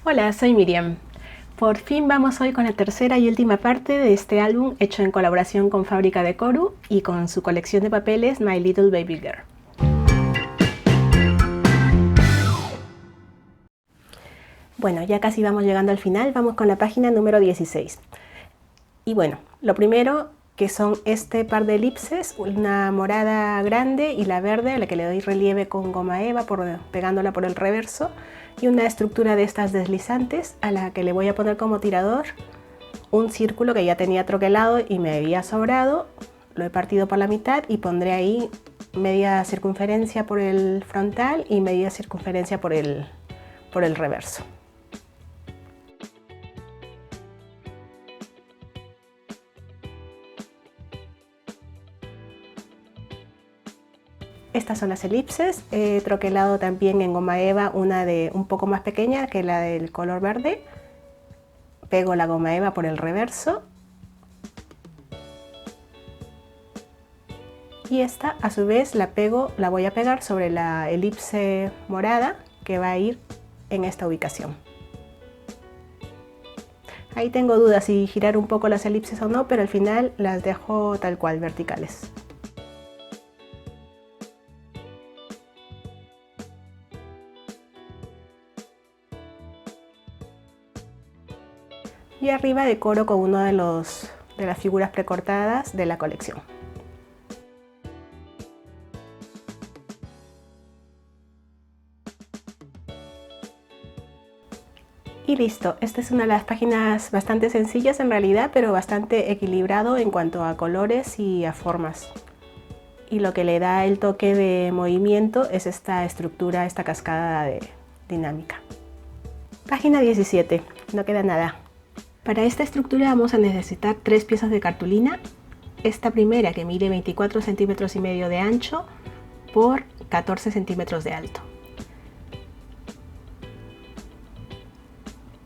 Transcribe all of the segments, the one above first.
Hola, soy Miriam. Por fin vamos hoy con la tercera y última parte de este álbum hecho en colaboración con Fábrica de Koru y con su colección de papeles My Little Baby Girl. Bueno, ya casi vamos llegando al final, vamos con la página número 16. Y bueno, lo primero que son este par de elipses, una morada grande y la verde a la que le doy relieve con goma eva pegándola por el reverso, y una estructura de estas deslizantes a la que le voy a poner como tirador un círculo que ya tenía troquelado y me había sobrado. Lo he partido por la mitad y pondré ahí media circunferencia por el frontal y media circunferencia por el reverso. Estas son las elipses. He troquelado también en goma eva una de un poco más pequeña que la del color verde. Pego la goma eva por el reverso. Y esta a su vez la voy a pegar sobre la elipse morada que va a ir en esta ubicación. Ahí tengo dudas si girar un poco las elipses o no, pero al final las dejo tal cual, verticales. Y arriba decoro con uno de las figuras precortadas de la colección. Y listo, esta es una de las páginas bastante sencillas en realidad, pero bastante equilibrado en cuanto a colores y a formas. Y lo que le da el toque de movimiento es esta estructura, esta cascada dinámica. Página 17, no queda nada. Para esta estructura vamos a necesitar 3 piezas de cartulina. Esta primera que mide 24 centímetros y medio de ancho por 14 centímetros de alto.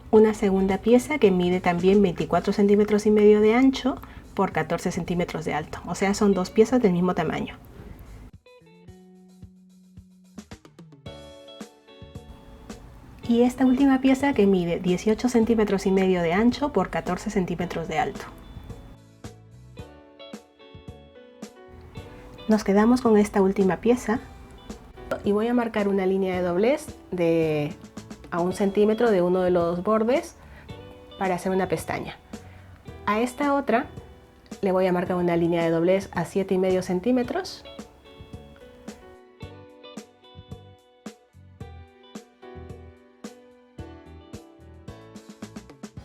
Una segunda pieza que mide también 24 centímetros y medio de ancho por 14 centímetros de alto. O sea, son 2 piezas del mismo tamaño. Y esta última pieza que mide 18 centímetros y medio de ancho por 14 centímetros de alto. Nos quedamos con esta última pieza y voy a marcar una línea de doblez a 1 centímetro de uno de los bordes para hacer una pestaña. A esta otra le voy a marcar una línea de doblez a 7,5 centímetros.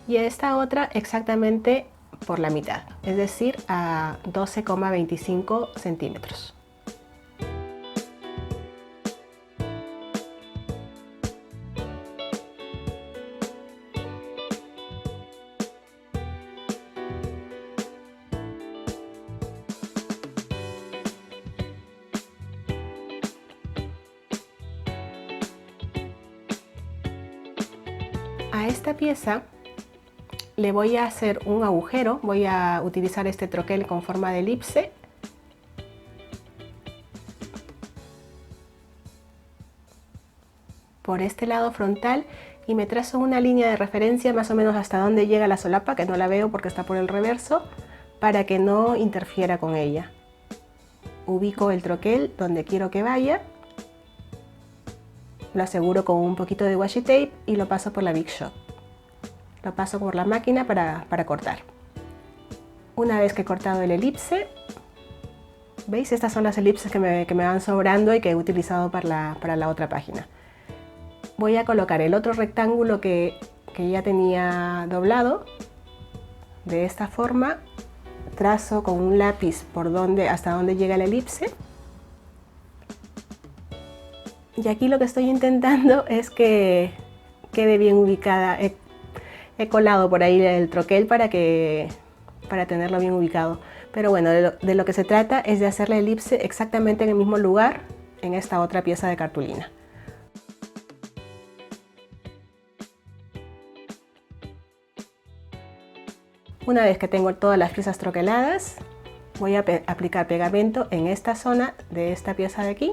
Y a esta otra exactamente por la mitad, es decir, a 12,25 centímetros. A esta pieza le voy a hacer un agujero, voy a utilizar este troquel con forma de elipse. Por este lado frontal y me trazo una línea de referencia más o menos hasta donde llega la solapa, que no la veo porque está por el reverso, para que no interfiera con ella. Ubico el troquel donde quiero que vaya, lo aseguro con un poquito de washi tape y lo paso por la Big Shot. Lo paso por la máquina para cortar. Una vez que he cortado el elipse, ¿veis? Estas son las elipses que me van sobrando y que he utilizado para la otra página. Voy a colocar el otro rectángulo que ya tenía doblado. De esta forma, trazo con un lápiz hasta donde llega la elipse. Y aquí lo que estoy intentando es que quede bien ubicada. He colado por ahí el troquel para tenerlo bien ubicado. Pero bueno, de lo que se trata es de hacer la elipse exactamente en el mismo lugar en esta otra pieza de cartulina. Una vez que tengo todas las piezas troqueladas, voy a aplicar pegamento en esta zona de esta pieza de aquí.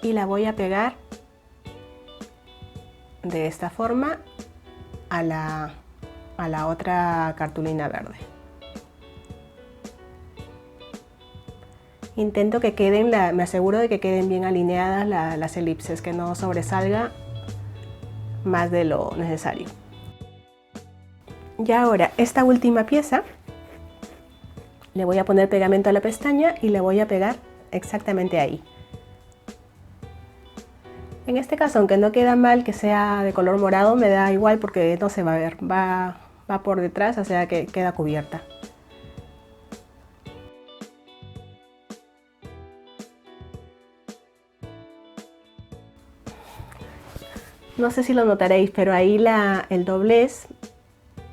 y la voy a pegar de esta forma a la otra cartulina verde. Intento que queden, me aseguro de que queden bien alineadas las elipses, que no sobresalga más de lo necesario. Y ahora esta última pieza le voy a poner pegamento a la pestaña y le voy a pegar exactamente ahí. En este caso, aunque no queda mal que sea de color morado, me da igual porque no se va a ver, va por detrás, o sea que queda cubierta. No sé si lo notaréis, pero ahí el doblez,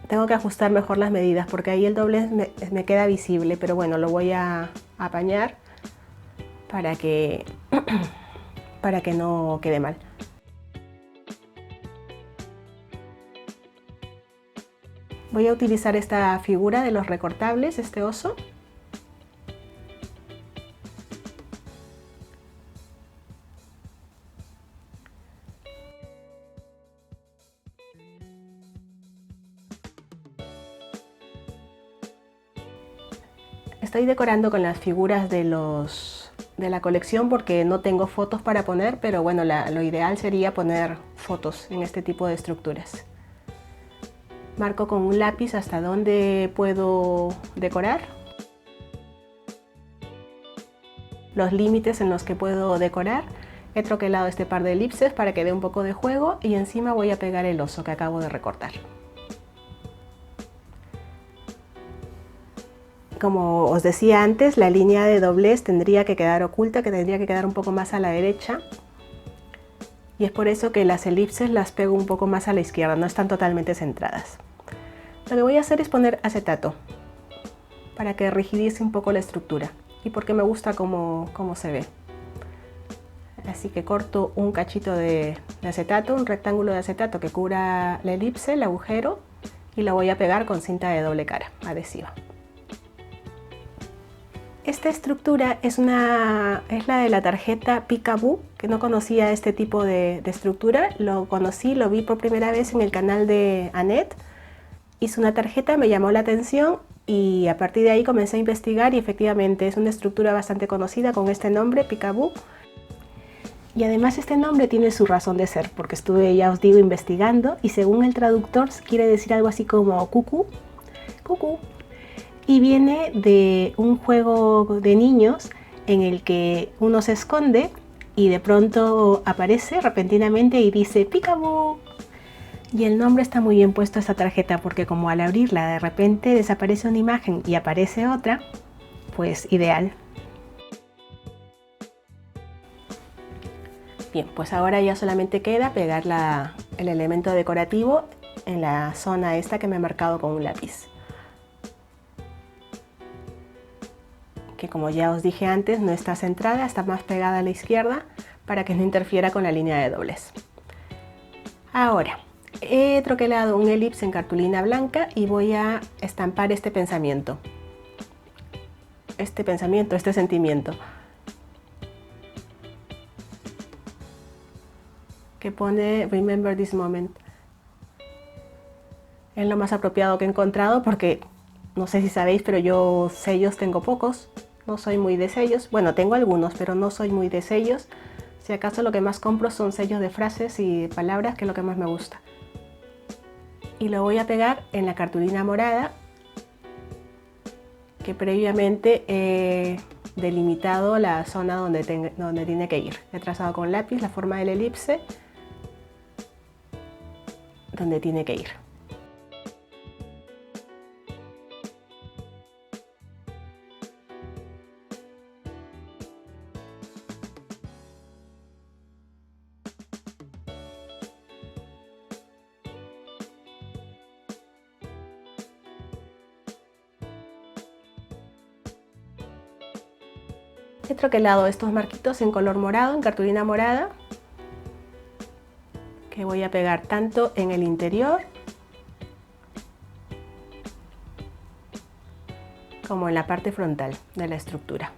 tengo que ajustar mejor las medidas porque ahí el doblez me queda visible, pero bueno, lo voy a apañar para que no quede mal. Voy a utilizar esta figura de los recortables, este oso. Estoy decorando con las figuras de la colección porque no tengo fotos para poner, pero bueno, lo ideal sería poner fotos en este tipo de estructuras. Marco con un lápiz hasta donde puedo decorar, los límites en los que puedo decorar. He troquelado este par de elipses para que dé un poco de juego y encima voy a pegar el oso que acabo de recortar. Como os decía antes, la línea de doblez tendría que quedar oculta, que tendría que quedar un poco más a la derecha. Y es por eso que las elipses las pego un poco más a la izquierda, no están totalmente centradas. Lo que voy a hacer es poner acetato para que rigidice un poco la estructura y porque me gusta cómo se ve. Así que corto un cachito de acetato, un rectángulo de acetato que cubra la elipse, el agujero, y lo voy a pegar con cinta de doble cara adhesiva. Esta estructura es la de la tarjeta Peekaboo, que no conocía este tipo de estructura. Lo vi por primera vez en el canal de Annette. Hice una tarjeta, me llamó la atención y a partir de ahí comencé a investigar y efectivamente es una estructura bastante conocida con este nombre, Peekaboo. Y además este nombre tiene su razón de ser, porque estuve, ya os digo, investigando y según el traductor quiere decir algo así como cucú, cucú. Y viene de un juego de niños en el que uno se esconde y de pronto aparece repentinamente y dice Peekaboo. Y el nombre está muy bien puesto a esta tarjeta porque como al abrirla de repente desaparece una imagen y aparece otra, pues ideal. Bien, pues ahora ya solamente queda pegar el elemento decorativo en la zona esta que me he marcado con un lápiz. Que como ya os dije antes no está centrada, está más pegada a la izquierda para que no interfiera con la línea de doblez. Ahora, he troquelado un elipse en cartulina blanca y voy a estampar este pensamiento, este sentimiento, que pone Remember this moment. Es lo más apropiado que he encontrado porque no sé si sabéis, pero yo sellos tengo pocos, no soy muy de sellos. Bueno, tengo algunos, pero no soy muy de sellos. Si acaso lo que más compro son sellos de frases y palabras, que es lo que más me gusta. Y lo voy a pegar en la cartulina morada que previamente he delimitado la zona donde tiene que ir. He trazado con lápiz la forma del elipse donde tiene que ir. He troquelado estos marquitos en color morado, en cartulina morada, que voy a pegar tanto en el interior como en la parte frontal de la estructura.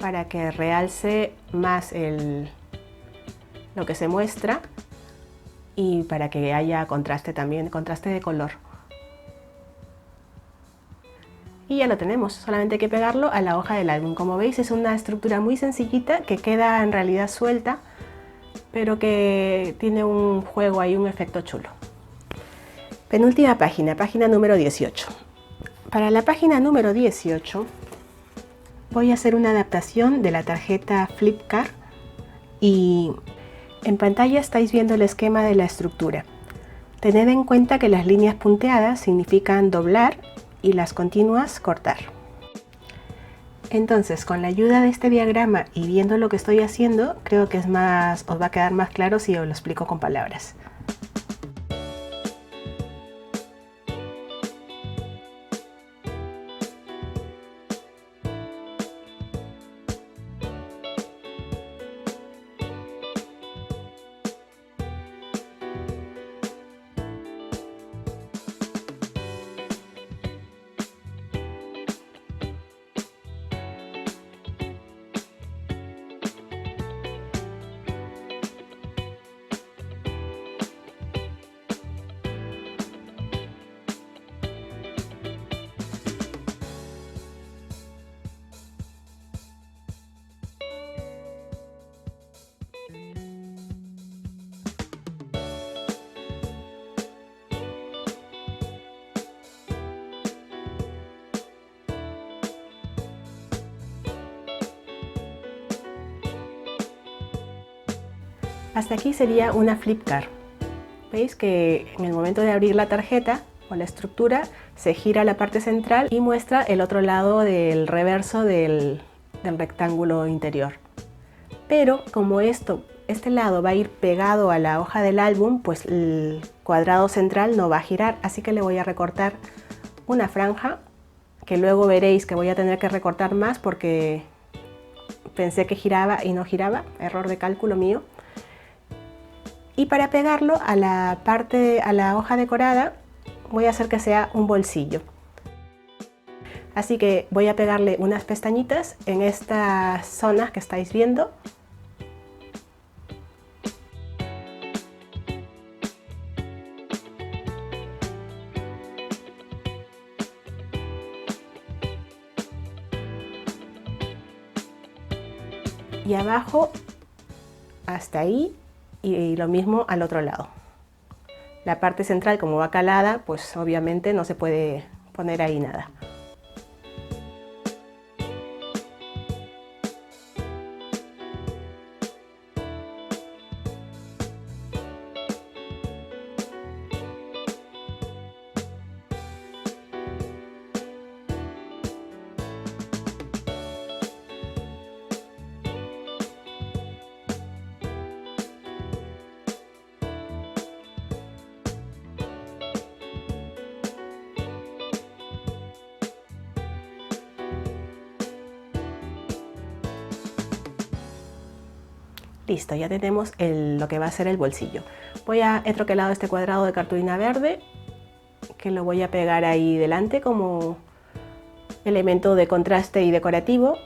para que realce más lo que se muestra y para que haya contraste también, contraste de color. Y ya lo tenemos, solamente hay que pegarlo a la hoja del álbum. Como veis, es una estructura muy sencillita que queda en realidad suelta, pero que tiene un juego ahí, un efecto chulo. Penúltima página, página número 18. Para la página número 18 voy a hacer una adaptación de la tarjeta Flipkart y en pantalla estáis viendo el esquema de la estructura. Tened en cuenta que las líneas punteadas significan doblar y las continuas cortar. Entonces, con la ayuda de este diagrama y viendo lo que estoy haciendo, creo que os va a quedar más claro si os lo explico con palabras. Hasta aquí sería una Flipkart. Veis que en el momento de abrir la tarjeta o la estructura se gira la parte central y muestra el otro lado del reverso del rectángulo interior. Pero como este lado va a ir pegado a la hoja del álbum, pues el cuadrado central no va a girar, así que le voy a recortar una franja que luego veréis que voy a tener que recortar más porque pensé que giraba y no giraba, error de cálculo mío. Y para pegarlo a la hoja decorada voy a hacer que sea un bolsillo. Así que voy a pegarle unas pestañitas en estas zonas que estáis viendo. Y abajo hasta ahí. Y lo mismo al otro lado. La parte central, como va calada, pues obviamente no se puede poner ahí nada. Listo, ya tenemos lo que va a ser el bolsillo. He troquelado este cuadrado de cartulina verde, que lo voy a pegar ahí delante como elemento de contraste y decorativo.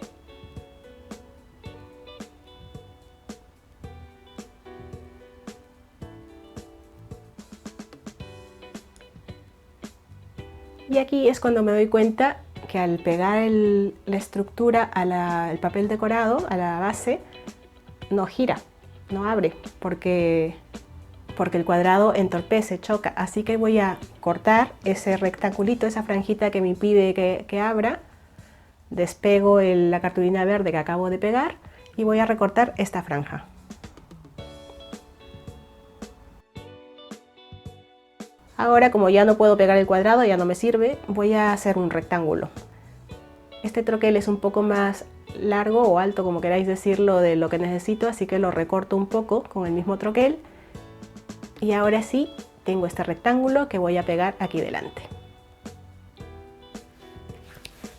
Y aquí es cuando me doy cuenta que al pegar la estructura al papel decorado, a la base, no gira, no abre, porque el cuadrado entorpece, choca. Así que voy a cortar ese rectangulito, esa franjita que me impide que abra, despego la cartulina verde que acabo de pegar y voy a recortar esta franja. Ahora, como ya no puedo pegar el cuadrado, ya no me sirve, voy a hacer un rectángulo. Este troquel es un poco más largo o alto, como queráis decirlo, de lo que necesito, así que lo recorto un poco con el mismo troquel. Y ahora sí, tengo este rectángulo que voy a pegar aquí delante.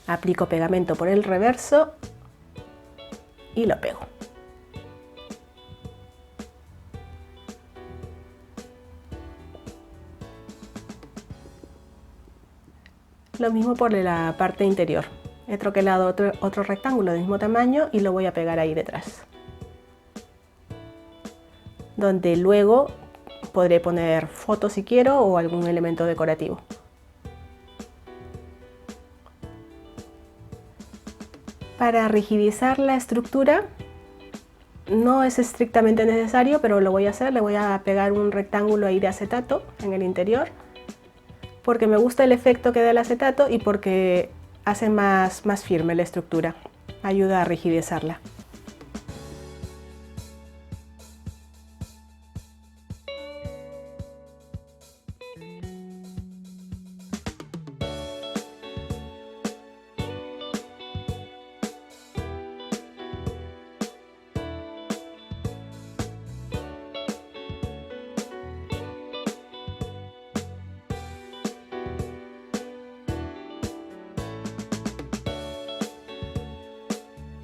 Aplico pegamento por el reverso y lo pego. Lo mismo por la parte interior. He troquelado otro rectángulo del mismo tamaño y lo voy a pegar ahí detrás, donde luego podré poner fotos si quiero o algún elemento decorativo. Para rigidizar la estructura no es estrictamente necesario, pero lo voy a hacer. Le voy a pegar un rectángulo ahí de acetato en el interior, porque me gusta el efecto que da el acetato y porque hace más firme la estructura, ayuda a rigidizarla.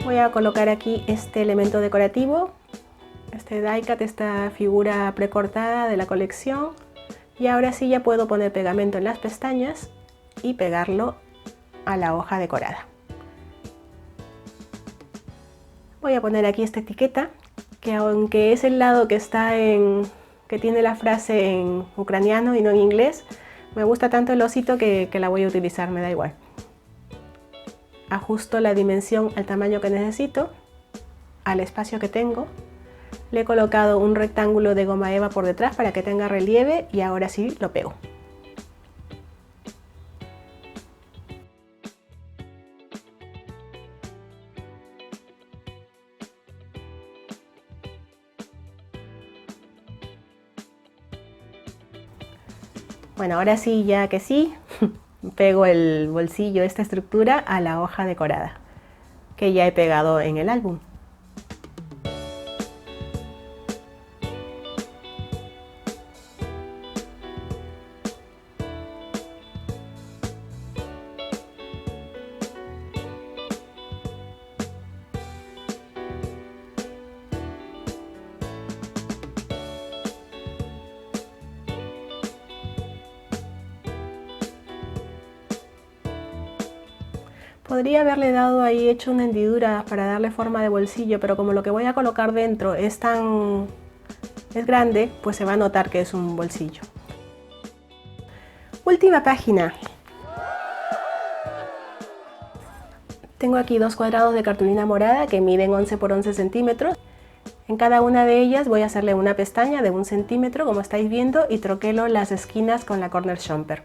Voy a colocar aquí este elemento decorativo, este die cut, esta figura precortada de la colección, y ahora sí ya puedo poner pegamento en las pestañas y pegarlo a la hoja decorada. Voy a poner aquí esta etiqueta, que aunque es el lado que tiene la frase en ucraniano y no en inglés, me gusta tanto el osito que la voy a utilizar, me da igual. Ajusto la dimensión al tamaño que necesito, al espacio que tengo. Le he colocado un rectángulo de goma eva por detrás para que tenga relieve y ahora sí lo pego. Bueno, ahora sí, ya que sí, pego el bolsillo, esta estructura, a la hoja decorada que ya he pegado en el álbum. Podría haberle dado ahí, hecho una hendidura para darle forma de bolsillo, pero como lo que voy a colocar dentro es grande, pues se va a notar que es un bolsillo. Última página. Tengo aquí dos cuadrados de cartulina morada que miden 11 por 11 centímetros. En cada una de ellas voy a hacerle una pestaña de 1 centímetro, como estáis viendo, y troquelo las esquinas con la corner jumper.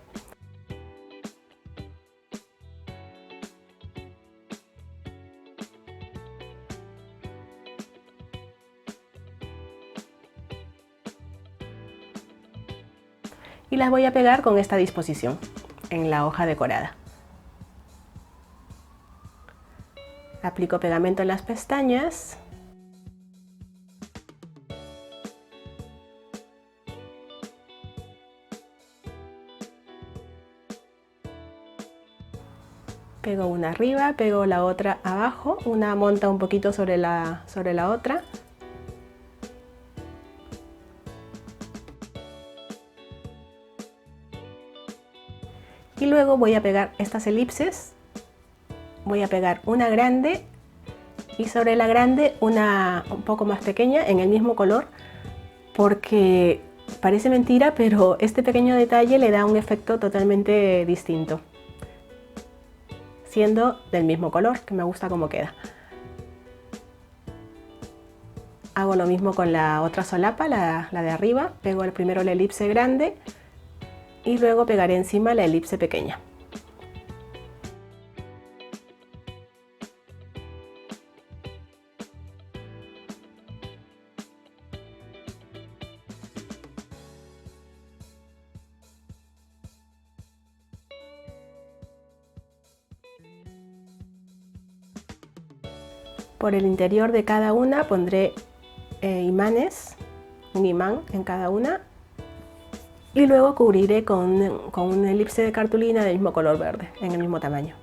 Y las voy a pegar con esta disposición en la hoja decorada. Aplico pegamento en las pestañas. Pego una arriba, pego la otra abajo, una monta un poquito sobre la otra. Y luego voy a pegar estas elipses, voy a pegar una grande y sobre la grande una un poco más pequeña en el mismo color, porque parece mentira, pero este pequeño detalle le da un efecto totalmente distinto, siendo del mismo color, que me gusta cómo queda. Hago lo mismo con la otra solapa, la de arriba, pego primero la elipse grande y luego pegaré encima la elipse pequeña. Por el interior de cada una pondré imanes, un imán en cada una, y luego cubriré con una elipse de cartulina del mismo color verde, en el mismo tamaño.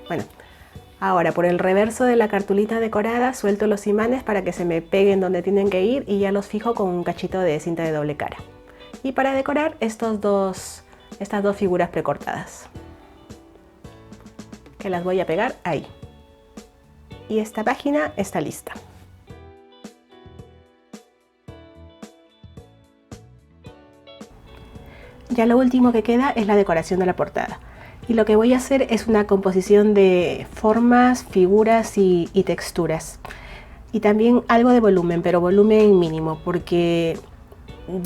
Bueno, ahora por el reverso de la cartulina decorada suelto los imanes para que se me peguen donde tienen que ir y ya los fijo con un cachito de cinta de doble cara. Y para decorar estas dos figuras precortadas, que las voy a pegar ahí. Y esta página está lista. Ya lo último que queda es la decoración de la portada. Y lo que voy a hacer es una composición de formas, figuras y texturas. Y también algo de volumen, pero volumen mínimo, porque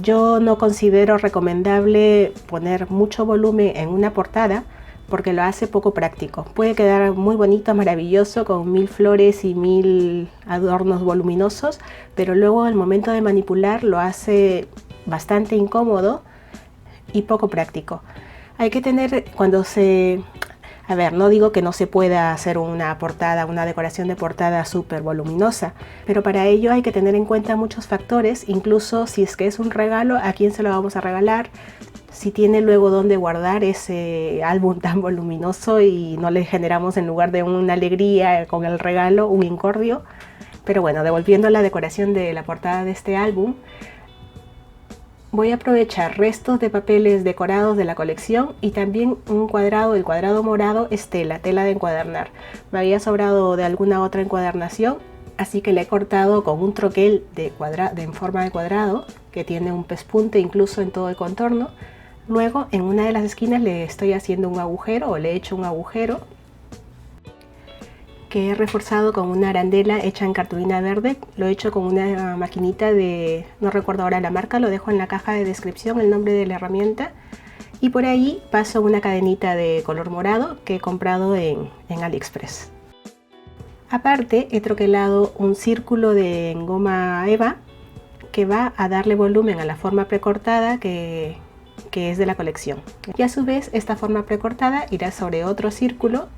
yo no considero recomendable poner mucho volumen en una portada porque lo hace poco práctico. Puede quedar muy bonito, maravilloso, con 1000 flores y 1000 adornos voluminosos, pero luego al momento de manipular lo hace bastante incómodo y poco práctico. Hay que tener a ver, no digo que no se pueda hacer una portada, una decoración de portada súper voluminosa, pero para ello hay que tener en cuenta muchos factores, incluso si es que es un regalo, a quién se lo vamos a regalar, si tiene luego dónde guardar ese álbum tan voluminoso y no le generamos en lugar de una alegría con el regalo un incordio. Pero bueno, devolviendo a la decoración de la portada de este álbum, voy a aprovechar restos de papeles decorados de la colección y también un cuadrado, el cuadrado morado es tela de encuadernar. Me había sobrado de alguna otra encuadernación, así que le he cortado con un troquel en forma de cuadrado que tiene un pespunte incluso en todo el contorno. Luego en una de las esquinas le estoy haciendo un agujero o le he hecho un agujero que he reforzado con una arandela hecha en cartulina verde. Lo he hecho con una maquinita de, no recuerdo ahora la marca, lo dejo en la caja de descripción el nombre de la herramienta. Y por ahí paso una cadenita de color morado que he comprado en AliExpress. Aparte he troquelado un círculo de goma eva que va a darle volumen a la forma precortada que es de la colección. Y a su vez esta forma precortada irá sobre otro círculo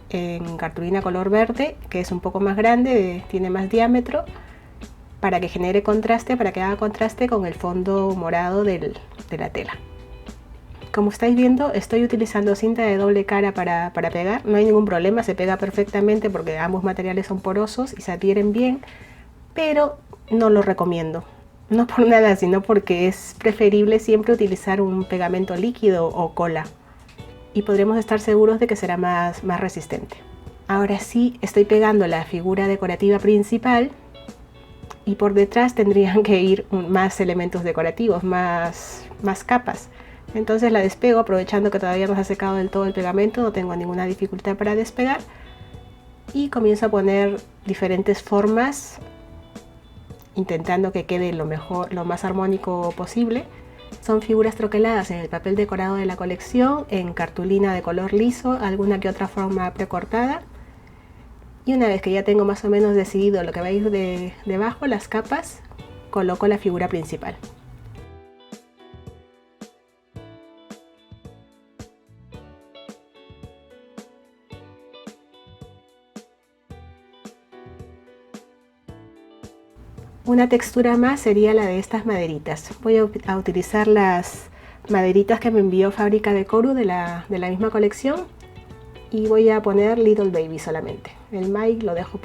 en cartulina color verde que es un poco más grande, tiene más diámetro, para que genere contraste, para que haga contraste con el fondo morado de la tela. Como estáis viendo, estoy utilizando cinta de doble cara para pegar. No hay ningún problema, se pega perfectamente porque ambos materiales son porosos y se adhieren bien, pero no lo recomiendo. No por nada, sino porque es preferible siempre utilizar un pegamento líquido o cola y podremos estar seguros de que será más resistente. Ahora sí, estoy pegando la figura decorativa principal y por detrás tendrían que ir más elementos decorativos, más capas. Entonces la despego aprovechando que todavía no se ha secado del todo el pegamento, no tengo ninguna dificultad para despegar y comienzo a poner diferentes formas intentando que quede lo más armónico posible. Son figuras troqueladas en el papel decorado de la colección, en cartulina de color liso, alguna que otra forma precortada. Y una vez que ya tengo más o menos decidido lo que va a ir debajo, las capas, coloco la figura principal. Una textura más sería la de estas maderitas. Voy a utilizar las maderitas que me envió Fábrica de Koru de la misma colección y voy a poner Little Baby solamente. El Mike lo dejo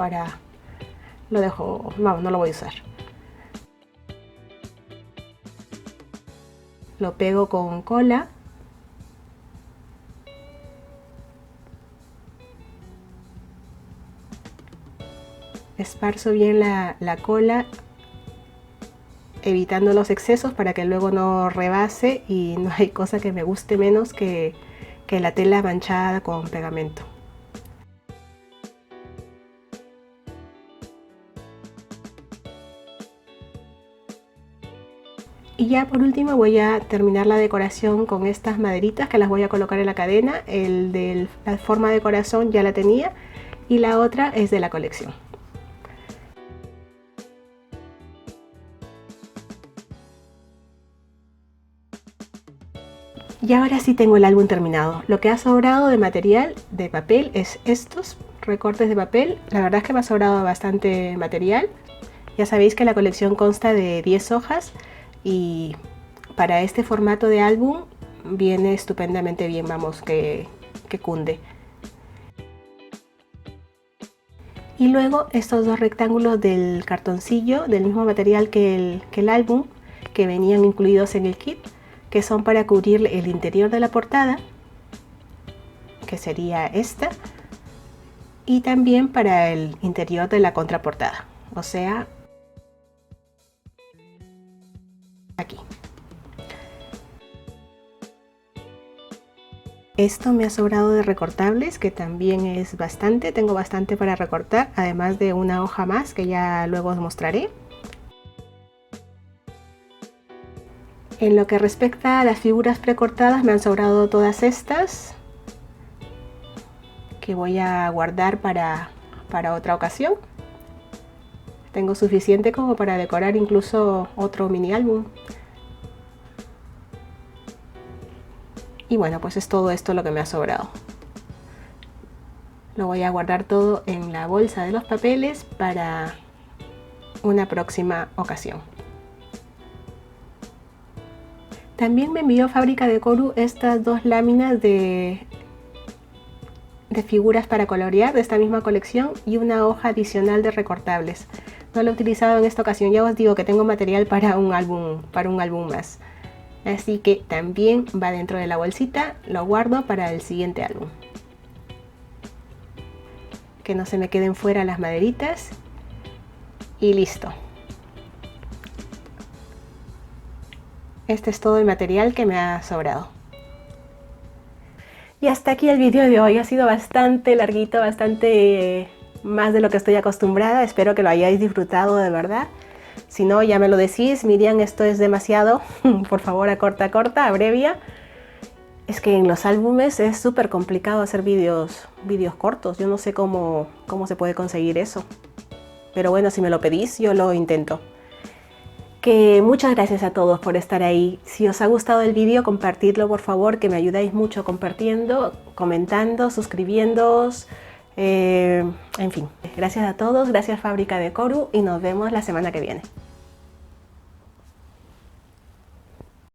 vamos, no lo voy a usar. Lo pego con cola. Esparzo bien la cola, evitando los excesos para que luego no rebase, y no hay cosa que me guste menos que la tela manchada con pegamento. Y ya por último voy a terminar la decoración con estas maderitas que las voy a colocar en la cadena. El de la forma de corazón ya la tenía y la otra es de la colección. Y ahora sí tengo el álbum terminado. Lo que ha sobrado de material de papel es estos recortes de papel. La verdad es que me ha sobrado bastante material. Ya sabéis que la colección consta de 10 hojas y para este formato de álbum viene estupendamente bien, vamos, que cunde. Y luego estos dos rectángulos del cartoncillo, del mismo material que el álbum, que venían incluidos en el kit, que son para cubrir el interior de la portada, que sería esta, y también para el interior de la contraportada, o sea, aquí. Esto me ha sobrado de recortables, que también es bastante, tengo bastante para recortar, además de una hoja más que ya luego os mostraré. En lo que respecta a las figuras precortadas, me han sobrado todas estas, que voy a guardar para otra ocasión. Tengo suficiente como para decorar incluso otro mini álbum. Y bueno, pues es todo esto lo que me ha sobrado. Lo voy a guardar todo en la bolsa de los papeles para una próxima ocasión. También me envió Fábrica de Koru estas dos láminas de figuras para colorear de esta misma colección y una hoja adicional de recortables. No lo he utilizado en esta ocasión, ya os digo que tengo material para un álbum más. Así que también va dentro de la bolsita, lo guardo para el siguiente álbum. Que no se me queden fuera las maderitas y listo. Este es todo el material que me ha sobrado. Y hasta aquí el vídeo de hoy. Ha sido bastante larguito, bastante más de lo que estoy acostumbrada. Espero que lo hayáis disfrutado de verdad. Si no, ya me lo decís, Miriam, esto es demasiado, por favor acorta, abrevia. Es que en los álbumes es súper complicado hacer vídeos cortos, yo no sé cómo se puede conseguir eso. Pero bueno, si me lo pedís, yo lo intento. Que muchas gracias a todos por estar ahí. Si os ha gustado el vídeo, compartidlo por favor, que me ayudáis mucho compartiendo, comentando, suscribiéndoos. En fin, gracias a todos, gracias Fábrica de Koru y nos vemos la semana que viene.